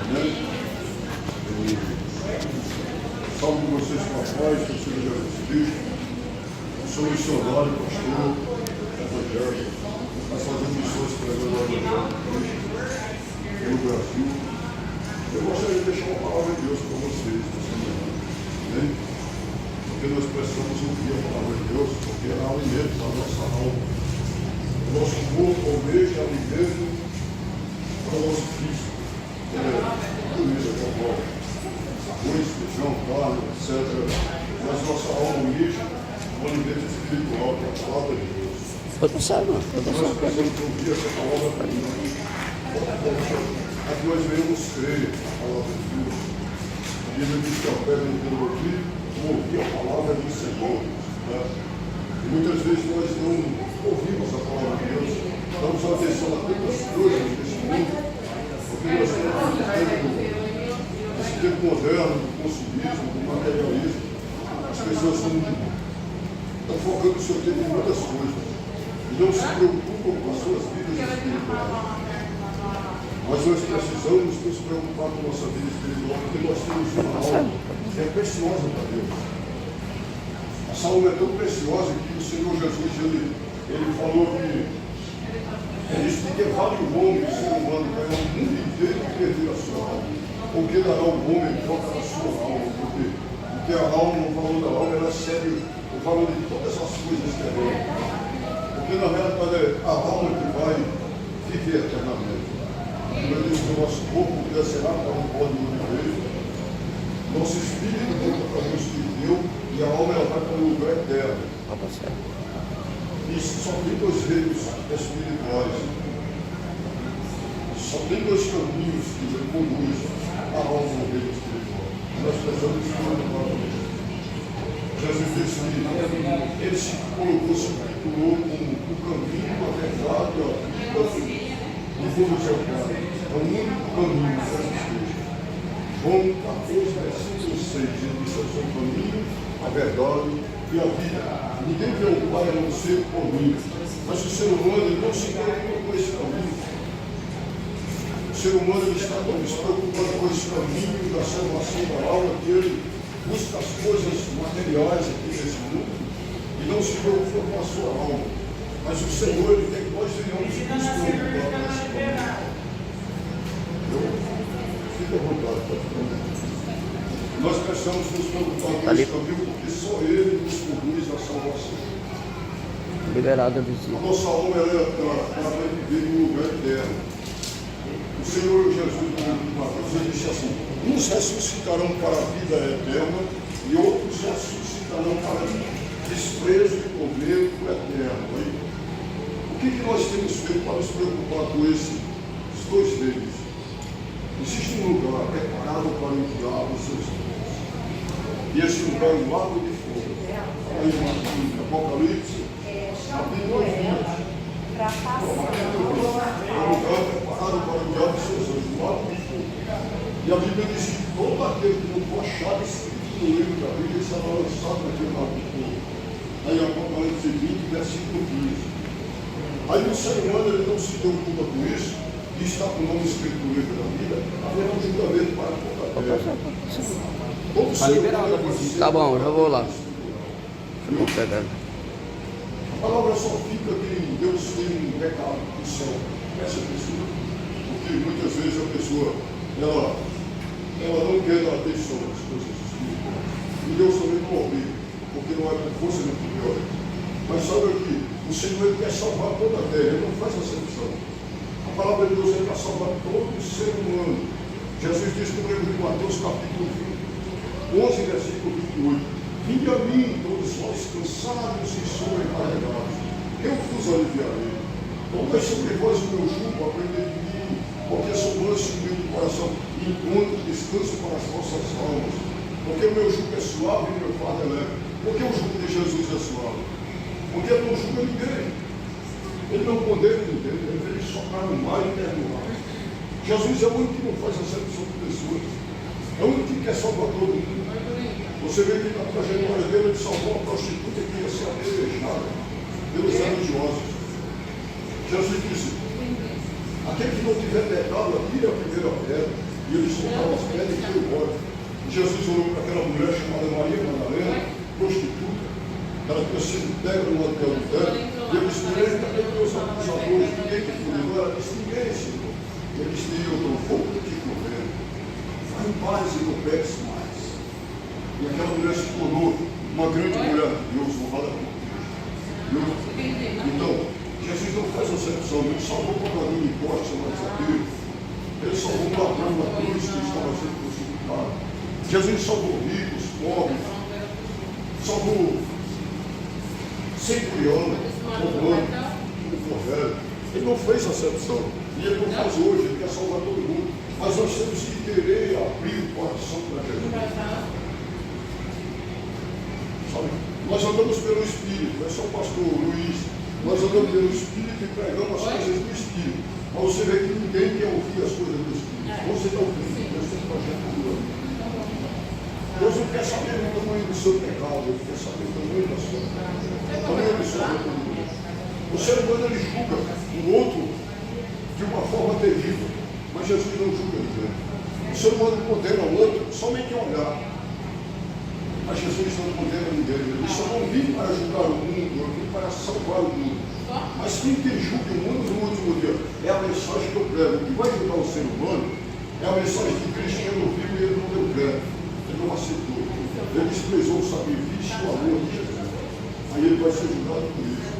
Né? Salve vocês com a paz, que o Senhor Jesus Cristo. Eu sou missionário, pastor, evangélico. Nós fazemos missões para o Evangelho pelo Brasil. Eu gostaria de deixar uma palavra de Deus para vocês nessa manhã. Amém? Porque nós precisamos ouvir a palavra de Deus, porque ela é alimento para a nossa alma. O nosso corpo almeja alimento para o nosso físico. Comida normal, arroz, feijão, carne, etc. Mas nossa alma almeja um alimento espiritual, que é a palavra de Deus. Foi passar, mano. Foi Nós passar. precisamos ouvir essa palavra para que nós venhamos crer na palavra de Deus. A Bíblia diz que a fé vem pelo ouvir a palavra do Senhor. Né? E muitas vezes nós não ouvimos a palavra de Deus, damos atenção a tantas coisas nesse mundo, porque nós estamos nesse tempo moderno, do consumismo, do materialismo. As pessoas estão focando o seu tempo em muitas coisas e não se preocupam com as suas vidas espirituais. Mas nós precisamos nos preocupar com a nossa vida espiritual, porque nós temos uma alma que é preciosa para Deus. Essa alma é tão preciosa que o Senhor Jesus, ele falou que ele disse que vale o homem, o ser humano, ganhar o mundo inteiro e perder a sua alma. Porque dará o homem em troca da sua alma. Porque a alma, o valor da alma, ela segue o valor de todas as coisas que é bom. Porque na verdade é a alma que vai viver eternamente. Ele diz que o nosso corpo descerá para o pó do universo, nosso espírito volta para Deus que deu, e a alma ela vai para o lugar eterno. E só tem dois reinos espirituais, só tem dois caminhos que conduzem a alma ao reino espiritual. Nós precisamos espiritual. Jesus disse que ele se colocou, se titulou como o caminho, a verdade, a vida. E vamos ao Pai, é o único caminho para existir. João 14, versículo 6, ele disse: eu sou o caminho, a verdade e a vida. Ninguém vê o Pai a não ser por mim. Mas o ser humano ele não se preocupa com esse caminho. O ser humano ele está se preocupando com esse caminho da salvação da alma, que ele busca as coisas materiais aqui nesse mundo e não se preocupa com a sua alma. Mas o Senhor, ele quer que nós venhamos nos preocupar com esse caminho. Fica à vontade, nós precisamos nos preocupar com esse caminho, porque só Ele nos conduz à salvação. Liberado a visita. A nossa alma, ela vai viver em um lugar eterno. O Senhor Jesus, ele disse assim: uns ressuscitarão para a vida eterna e outros ressuscitarão para desprezo e tormento eterno. O que nós temos feito para nos preocupar com esses dois reinos? Existe um lugar preparado para o diabo e seus anjos. E esse lugar é um lago de fogo. Aí em Apocalipse, capítulo 20. É um lugar preparado para o diabo e seus anjos, um lago de fogo. E a Bíblia diz que todo aquele que não for achado escrito no livro da Bíblia será lançado naquele lago de fogo. Aí Apocalipse 20, versículo 15. Aí o ser humano ele não se preocupa com isso, e está com o nome escrito no livro da vida, haverá um julgamento para toda a terra. Está liberado a visita. Tá bom, já vou lá. Vou pegar. A palavra só fica que Deus tem um recado do céu para essa pessoa. Porque muitas vezes a pessoa, ela não quer dar atenção às coisas espirituais. E Deus também não obriga, porque não é por força nem por violência. Mas sabe aqui, o Senhor ele quer salvar toda a terra, ele não faz acepção. A palavra de Deus é para salvar todo ser humano. Jesus disse no livro de Mateus, capítulo 11, versículo 28: vinde a mim, todos vós cansados e sobrecarregados, eu vos aliviarei. Tomai sobre vós o meu jugo, aprendei de mim, porque sou manso e humilde de coração, e encontro descanso para as vossas almas. Porque o meu jugo é suave e o meu fardo é leve. Porque o jugo de Jesus é suave? Porque ele não julga ninguém, ele não condena ninguém, ele veio socar no mar e perdoar. Jesus é o único que não faz acepção de pessoas, é o único que quer salvar todo mundo. Você vê que na trajetória dele ele salvou a prostituta que ia ser apedrejada pelos religiosos. Jesus disse: aquele que não tiver pecado, atire a primeira pedra. E ele soltava as pedras e foi embora. E Jesus olhou para aquela mulher chamada Maria Madalena, prostituta. Ela tinha sido pega no adultério. E ele disse: mulher, cadê meus acusadores? Ninguém te condenou. Ela disse: ninguém, Senhor. Ele disse: eu estou pouco te condeno. Vai em paz e não peques mais. E aquela mulher se tornou uma grande mulher de Deus, louvada por Deus. Então, Jesus não faz acepção, ele salvou o pagador de impostos, mas aquele. Ele salvou o ladrão da cruz que estava sendo crucificado. Jesus salvou ricos, pobres, salvou centurião, romano, o velho. Ele não fez acepção. E ele não faz hoje, ele quer salvar todo mundo. Mas nós temos que querer abrir o coração para Jesus. Sabe? Nós andamos pelo Espírito, não é só o pastor Luiz. Nós andamos pelo Espírito e pregamos as coisas do Espírito. Mas você vê que ninguém quer ouvir as coisas do Espírito. Você está ouvindo, Deus tem projeto do mundo. Deus não quer saber o tamanho do seu pecado, Deus quer saber o tamanho da sua vida. O tamanho do seu arrependimento. O ser humano ele julga o outro de uma forma terrível, mas Jesus não julga ninguém. O ser humano condena o outro somente em olhar. Mas Jesus não condena ninguém. Ele disse: eu não vim para julgar o mundo, eu vim para salvar o mundo. Mas quem julga o mundo no último dia é a mensagem que eu prego. O que vai julgar o ser humano é a mensagem que Cristo ouviu e ele não deu crédito. Ele não aceitou. Ele desprezou o sacrifício e o amor de Jesus. Aí ele vai ser julgado por isso.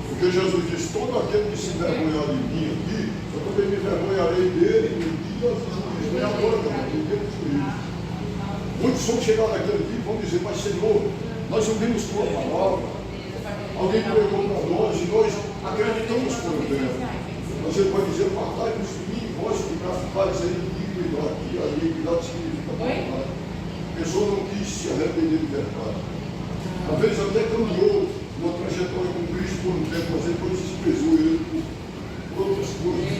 Porque Jesus disse: todo aquele que se envergonhar de mim aqui, eu também me envergonharei dele no dia do juízo. Não é agora, também, no dia do juízo. Muitos vão chegar naquele dia e vão dizer: mas Senhor, nós ouvimos tua palavra, alguém pregou para nós e nós acreditamos por Deus. Mas ele vai dizer: apartai-vos de mim, vós que praticais a iniquidade. E a iniquidade significa maldade. A pessoa não quis se arrepender de verdade. Às vezes até caminhou uma trajetória com Cristo por um tempo, mas depois desprezou ele por outras coisas.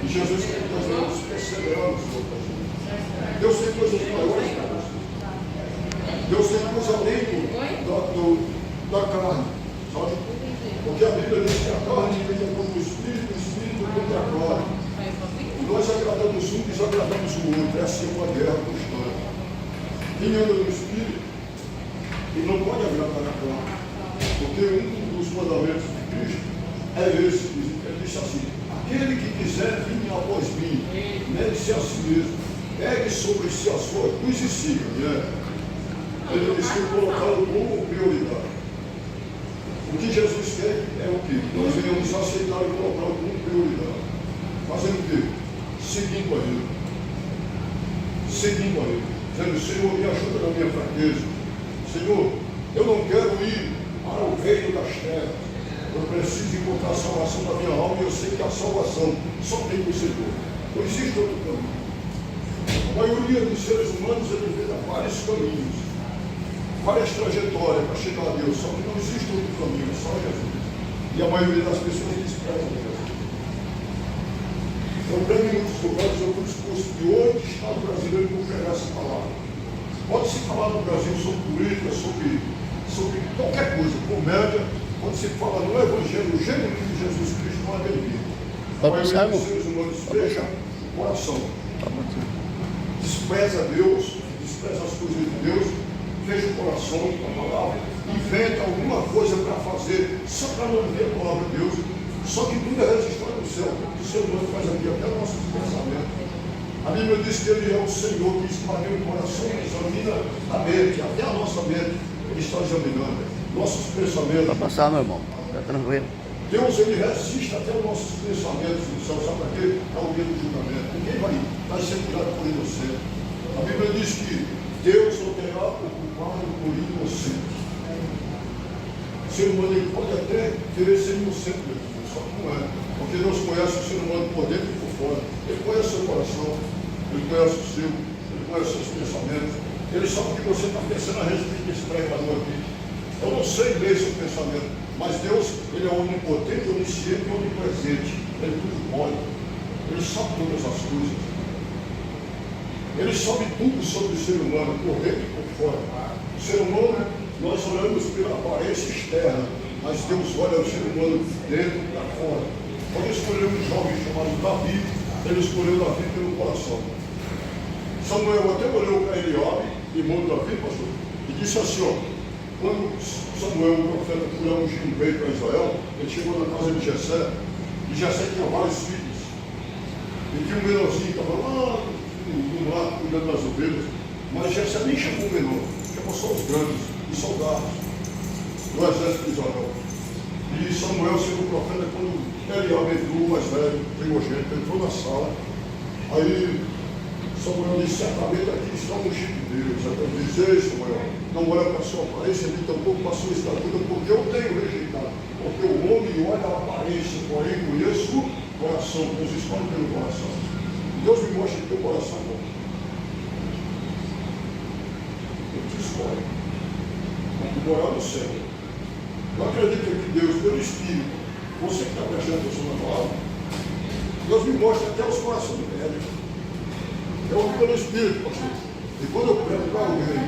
E Jesus quer que nós vamos perseverarmos em outras coisas. Deus tem coisas maiores para você. Deus tem coisa além da carne, sabe? Porque a Bíblia diz que a carne vem contra o Espírito contra a carne. E nós agradamos um, desagradamos o outro. Essa é uma guerra constante. Quem anda no Espírito, ele não pode agradar a carne. Porque um dos mandamentos de Cristo é esse. Ele disse assim: aquele que quiser vir após mim, negue-se a si mesmo, pegue sobre si a sua cruz e siga. Né? Ele disse que colocá-lo como prioridade. O que Jesus quer é o quê? Nós venhamos aceitar e colocá-lo como prioridade. Fazendo o quê? Seguindo a Ele. Seguindo a Ele. Dizendo: Senhor, me ajuda na minha fraqueza. Senhor, eu não quero ir para o reino das trevas. Eu preciso encontrar a salvação da minha alma e eu sei que a salvação só tem no Senhor. Não existe outro caminho. A maioria dos seres humanos ele vê vários caminhos, várias trajetórias para chegar a Deus, só que não existe outro caminho, só Jesus. E a maioria das pessoas desprezam Jesus. Eu prego em muitos lugares, eu fui exposto de onde está o brasileiro por pregar essa palavra. Pode-se falar no Brasil sobre política, sobre qualquer coisa, comédia, quando se fala no Evangelho, o genuíno de Jesus Cristo não é bem-vindo. A maioria dos seres humanos fecha o coração, despreza Deus, despreza as coisas de Deus, fecha o coração com a palavra, inventa alguma coisa para fazer, só para não ver a palavra de Deus. Só que tudo é registrado no céu. O que o ser humano faz aqui, até o nosso pensamento. A Bíblia diz que Ele é o Senhor que esclareia o coração, examina a mente, até a nossa mente. Ele está examinando nossos pensamentos. Vai passar, meu irmão. Está tranquilo. Deus, Ele resiste até os nossos pensamentos no céu. Sabe para quê? É o dia do julgamento. Ninguém vai ser curado por inocente. A Bíblia diz que Deus não terá o culpado por inocente. O ser humano ele pode até querer ser inocente, só que não é. Porque Deus conhece o ser humano por dentro e por fora. Ele conhece o seu coração, Ele conhece o seu, Ele conhece os seus pensamentos. Ele sabe o que você está pensando a respeito desse pregador aqui. Eu não sei ler seu pensamento, mas Deus, Ele é onipotente, onisciente e onipresente. Ele tudo pode. Ele sabe todas as coisas. Ele sabe tudo sobre o ser humano, por dentro e por fora. O ser humano, nós olhamos pela aparência externa, mas Deus olha o ser humano dentro e fora. Quando escolheu um jovem chamado Davi, ele escolheu Davi pelo coração. Samuel até olhou para Eliabe, irmão de Davi, pastor, e disse assim, ó, quando Samuel, o profeta, foi ungir um rei para Israel, ele chegou na casa de Jessé, e Jessé tinha vários filhos. E tinha um menorzinho que estava lá no mato cuidando das ovelhas, mas Jessé nem chamou o menor, chamou só os grandes, os soldados do exército de Israel. E Samuel, sendo profeta, quando Eliabe entrou, o mais velho, primogênito, entrou na sala, aí Samuel disse, certamente aqui está um ungido de Deus. Aí ele disse, ei Samuel, não olha para a sua aparência, nem tampouco para a sua estatura, porque eu tenho rejeitado. Porque o homem olha a aparência, porém conheço o coração. Deus escolhe pelo coração. Deus me mostra que teu coração é bom. Ele te escolhe. Para morar no céu. Eu acredito que Deus, pelo Espírito, você que está prestando atenção na palavra, Deus me mostra até os corações de pedra. Eu amo pelo Espírito, pastor. E quando eu prego para alguém,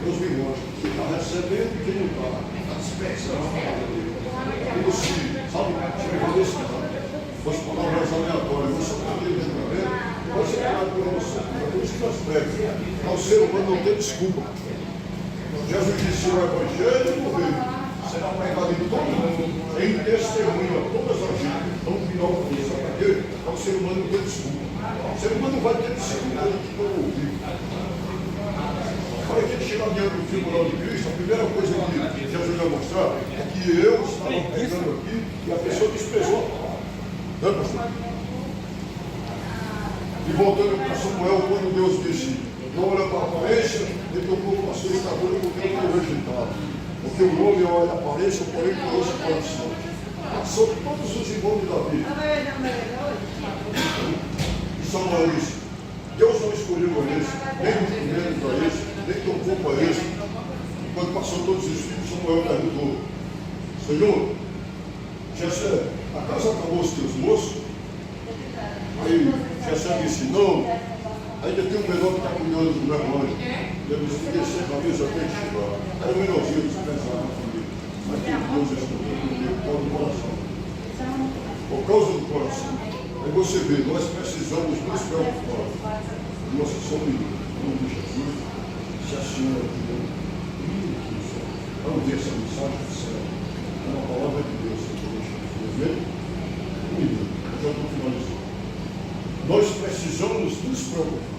Deus me mostra quem está recebendo e quem não está. Está dispersando a palavra dele. Como se, sabe, chega desse cara, com as palavras aleatórias, você está entendendo para ver, pode ser claro por você. É por isso que nós pregamos. O ser humano não tem desculpa. Jesus disse: o Evangelho do Reino será pregado em todo mundo, em testemunho a todas as gentes. Então, final por isso, sabe por quê? O ser humano não tem desculpa. O ser humano não vai ter desculpa do que não ouviu. Para que ele chegar diante do tribunal de Cristo, a primeira coisa que Jesus vai mostrar é que eu estava pregando aqui e a pessoa desprezou a palavra. Não é, pastor? E voltando para Samuel, quando Deus disse: não olha para a aparência, ele tocou com a sua estatura, porque eu estou rejeitado. Porque o homem olha a aparência, porém conhece o coração. Passou todos os irmãos de Davi. E Samuel disse: Deus não escolheu a esse, nem muito menos a esse, nem tocou para esse. Quando passou todos os filhos, Samuel perguntou: Senhor, Jessé, acaso acabou os teus moços? Aí Jessé disse: não, ainda tem um menor que está cuidando do meu irmão. Ele disse: descer a cabeça até que chegar. Aí o menorzinho desprezava a família. Mas que Deus escolheu por causa do coração. Por causa do coração. Aí você vê, nós precisamos nos preocupar. Nossa, só um minuto. Em nome de Jesus, se a senhora quiser, vamos ver essa mensagem do céu. É uma palavra de Deus. Amém? Um minuto. Eu já estou finalizando. Nós precisamos nos preocupar.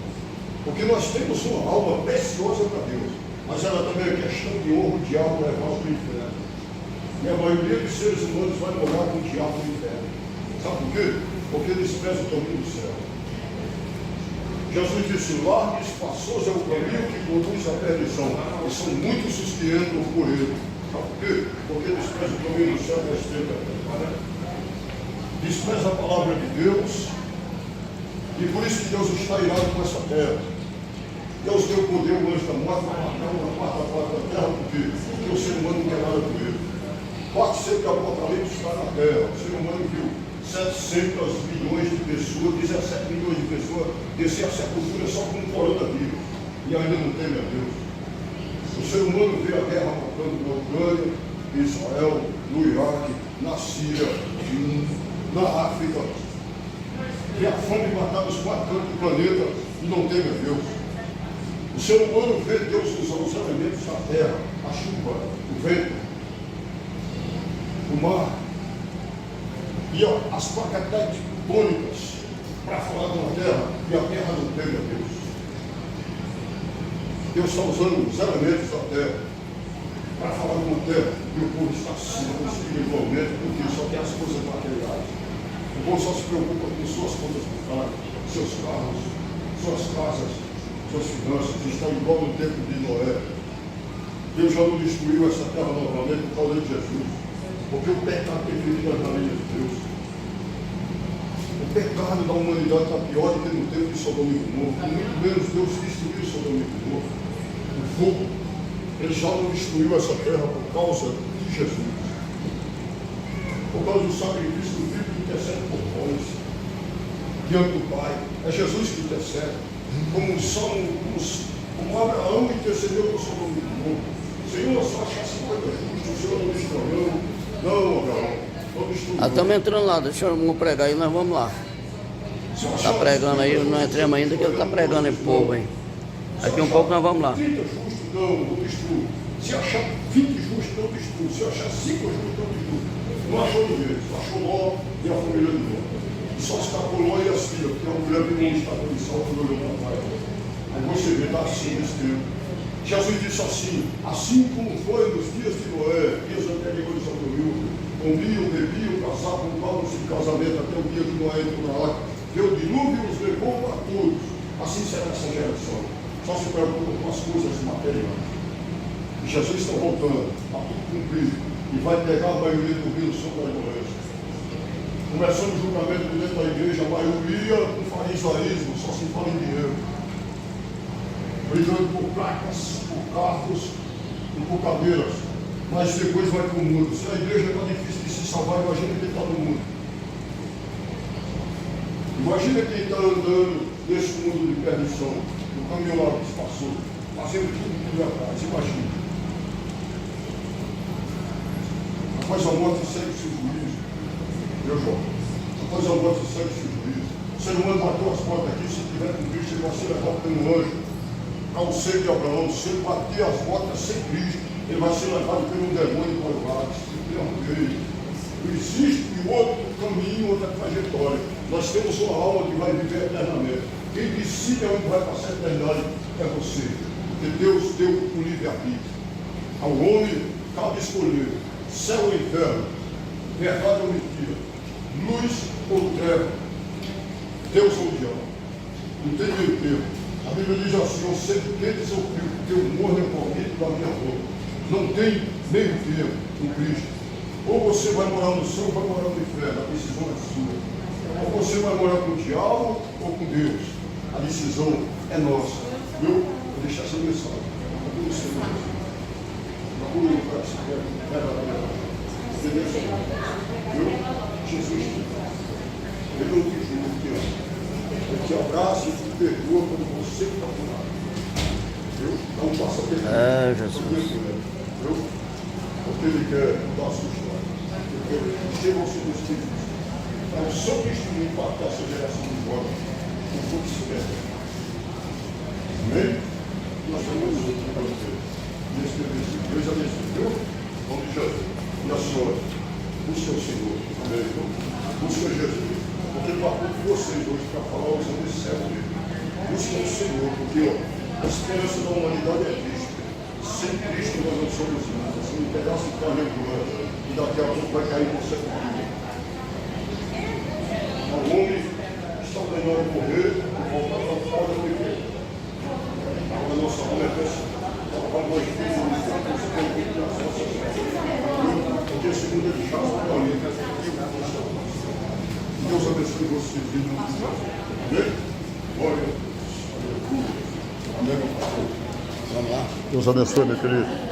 Porque nós temos uma alma preciosa para Deus. Mas ela também é questão de honra, o diabo levar para o inferno. E a maioria dos seres humanos vai morar com o diabo no inferno. Sabe por quê? Porque despreza o caminho do céu. Jesus disse: largo e espaçoso é o caminho que conduz à perdição, e são muitos os que entram por ele. Sabe por quê? Porque despreza o caminho do céu e a estreita. Despreza a palavra de Deus, e por isso que Deus está irado com essa terra. Deus deu poder ao anjo da morte para matar uma quarta parte da terra, porque o ser humano não quer nada com ele. Parte sempre que o Apocalipse está na terra. O ser humano viu 700 milhões de pessoas, 17 milhões de pessoas descer a sepultura só com um coronavírus. E ainda não teme a Deus. O ser humano vê a guerra matando na Ucrânia, em Israel, no Iraque, na Síria, na África. Vê a fome matar os 4 cantos do planeta e não teme a Deus. O ser humano vê Deus usar os elementos da terra, a chuva, o vento, o mar. E as placas tectônicas para falar com a terra, e a terra não teme a Deus. Deus está usando os elementos da terra para falar com a terra, e o povo está se espiritualmente, porque só tem as coisas materiais. O povo só se preocupa com suas contas bancárias, seus carros, suas casas, suas finanças. Está igual no tempo de Noé. Deus já não destruiu essa terra novamente por causa de Jesus. Porque o pecado tem feito nas narinas de Deus. O pecado da humanidade está pior do que no tempo de Sodoma e Gomorra. Muito menos Deus destruiu Sodoma e Gomorra. O fogo, ele já não destruiu essa terra por causa de Jesus. Por causa do sacrifício do Filho que intercede por nós. Diante do Pai. É Jesus que intercede. Como Abraão intercedeu por Sodoma e Gomorra. Senhor, se eu achasse coisa justa, o Senhor não destruiu. Não, Abraão, não destruiu. Estamos entrando lá, deixa eu pregar aí, nós vamos lá. Tá pregando aí, não entramos ainda que ele tá pregando em povo aí. Daqui um pouco nós vamos lá. 30 justos, não destruo. Se achar 20 justos, não destruo. Se achar 5 justos, não destruo. Não achou ninguém, só achou Ló e a família de Ló. E só escapou Ló e as filhas, porque a mulher pegou um estado de sal quando olhou para trás. Aí você vê, está assim nesse tempo. Jesus disse assim como foi nos dias de Noé, dias anteriores ao dilúvio, comiam, bebiam, casavam, davam-se de casamento até o dia que Noé entrou na arca. Veio o dilúvio e os levou para todos. Assim será essa geração. Só se preocupa com as coisas materiais. E Jesus está voltando, está tudo cumprido. E vai pegar a maioria do rio sobre a doença. Começando o julgamento dentro da igreja, a maioria com farisaísmo, só se fala em dinheiro. Brigando por placas, por carros e por cadeiras. Mas depois vai para o mundo. Se a igreja está difícil de se salvar, imagina quem está no mundo. Imagina quem está andando nesse mundo de perdição, no caminho lá que se passou, fazendo tudo por atrás. Imagina. Após a morte segue-se o juízo. Meu João, após a morte segue-se o juízo. O ser humano bateu as portas aqui, se tiver com Cristo, ele vai ser levado pelo anjo. Ao ser de Abraão, se ele bater as portas sem Cristo, ele vai ser levado pelo demônio para o lado. Não existe outro caminho, outra trajetória. Nós temos uma alma que vai viver eternamente. Quem decide onde vai passar a eternidade é você. Porque Deus deu o livre-arbítrio. Ao homem cabe escolher céu ou inferno, verdade ou mentira, luz ou treva, Deus ou diabo. Não tem meio termo. A Bíblia diz assim: eu sei quentes ou frio, porque o morno é o palmito da minha boca. Não tem meio termo em Cristo. Ou você vai morar no céu ou vai morar no inferno. A decisão é sua. Ou você vai morar com o diabo ou com Deus. A decisão é nossa. Viu? Vou deixar essa mensagem. Procure o Senhor. Procure o coração. Entendeu? Viu? Jesus. Ele não te julga, ele te ama. Ele te abraça e te perdoa quando você está curado. Viu? Não passa a perder. Jesus. Viu? Porque ele quer mudar a sua história. Porque chega ao seu Espírito. É o seu testemunho impactar essa geração de jovens com tudo isso mesmo. Amém? Nós temos outro para você. Nesse versículo. Deus abençoe. Viu? Em nome de Jesus. E a senhora? Busca o Senhor. Amém? Busca Jesus. Porque ele marcou com vocês hoje para falar usando esse servo dele. Busca o Senhor. Porque ó, a esperança da humanidade é Cristo. Sem Cristo nós não somos nada. Assim, um pedaço de carne ambulante. E daqui a pouco vai cair você comigo. O homem está ordenado morrer e voltar para fora do viver. A nossa alma é pensamento. Para nós vivemos as nossas vidas. Porque segundo ele já está ali. Deus abençoe vocês. Amém? Glória a Deus. Amém, meu pastor. Vamos lá. Deus abençoe, meu querido.